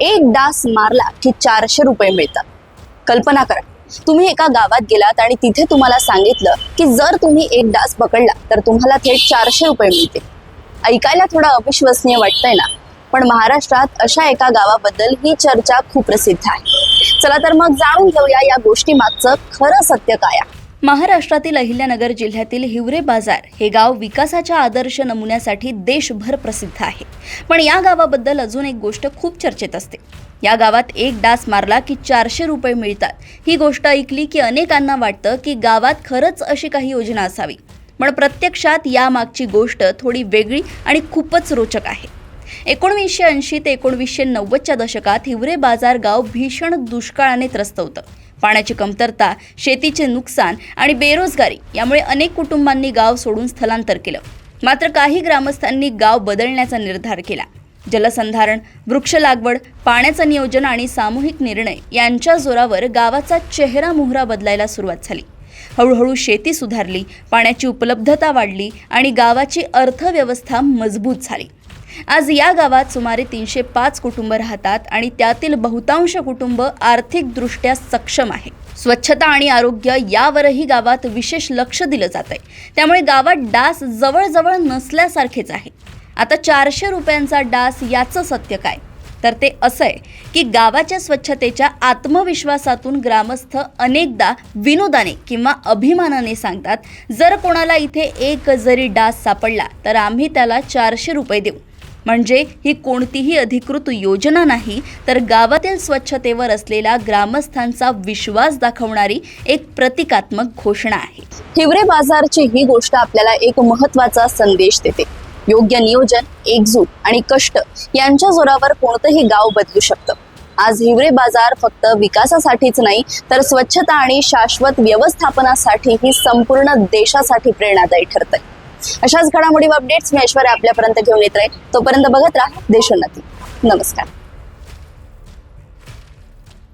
एक डास मारला की 400 रुपये मिळतात। कल्पना करा, तुम्ही एका गावात गेलात आणि तिथे तुम्हाला सांगितलं की जर तुम्ही एक डास पकडला तर तुम्हाला थेट 400 रुपये मिळतील। ऐकायला थोडं अविश्वसनीय वाटतंय ना, पण महाराष्ट्रात अशा एका गावाबद्दल ही चर्चा खूप प्रसिद्ध आहे। चला तर मग जाणून घेऊया या गोष्टी मागचं खरं सत्य काय आहे। महाराष्ट्रातील अहिल्यानगर जिल्ह्यातील हिवरे बाजार हे गाव विकासाच्या आदर्श नमुन्यासाठी देशभर प्रसिद्ध आहे। पण या गावाबद्दल अजून एक गोष्ट खूप चर्चेत असते। या गावात एक डास मारला की 400 रुपये मिळतात। ही गोष्ट ऐकली की अनेकांना वाटतं की गावात खरंच अशी काही योजना असावी, पण प्रत्यक्षात यामागची गोष्ट थोडी वेगळी आणि खूपच रोचक आहे। 1980 ते 1990च्या दशकात हिवरे बाजार गाव भीषण दुष्काळाने त्रस्त होतं। पाण्याची कमतरता, शेतीचे नुकसान आणि बेरोजगारी यामुळे अनेक कुटुंबांनी गाव सोडून स्थलांतर केलं। मात्र काही ग्रामस्थांनी गाव बदलण्याचा निर्धार केला। जलसंधारण, वृक्ष लागवड, पाण्याचं नियोजन आणि सामूहिक निर्णय यांच्या जोरावर गावाचा चेहरा मोहरा बदलायला सुरुवात झाली। हळूहळू शेती सुधारली, पाण्याची उपलब्धता वाढली आणि गावाची अर्थव्यवस्था मजबूत झाली। आज या गावात सुमारे 305 कुटुंब राहतात आणि त्यातील बहुतांश कुटुंब आर्थिकदृष्ट्या सक्षम आहे। स्वच्छता आणि आरोग्य यावरही गावात विशेष लक्ष दिलं जात आहे। त्यामुळे गावात डास जवळजवळ नसल्यासारखेच आहे। आता 400 रुपयांचा डास याचं सत्य काय? तर ते असं आहे की गावाच्या स्वच्छतेच्या आत्मविश्वासातून ग्रामस्थ अनेकदा विनोदाने किंवा अभिमानाने सांगतात, जर कोणाला इथे एक जरी डास सापडला तर आम्ही त्याला 400 रुपये देऊ। म्हणजे ही कोणतीही अधिकृत योजना नाही, तर गावातील स्वच्छतेवर असलेला ग्रामस्थांचा विश्वास दाखवणारी एक प्रतिकात्मक घोषणा आहे। हिवरे बाजारची ही गोष्ट आपल्याला एक महत्त्वाचा संदेश देते। योग्य नियोजन, एकजूट आणि कष्ट यांच्या जोरावर कोणतंही गाव बदलू शकतं। आज हिवरे बाजार फक्त विकासासाठीच नाही, तर स्वच्छता आणि शाश्वत व्यवस्थापनासाठी ही संपूर्ण देशासाठी प्रेरणादायी ठरतंय। अशाच घडामोडी व अपडेट्स मी ऐश्वर्या आपल्यापर्यंत घेऊन येत राहील। तोपर्यंत बघत राहा देशोन्नती। नमस्कार।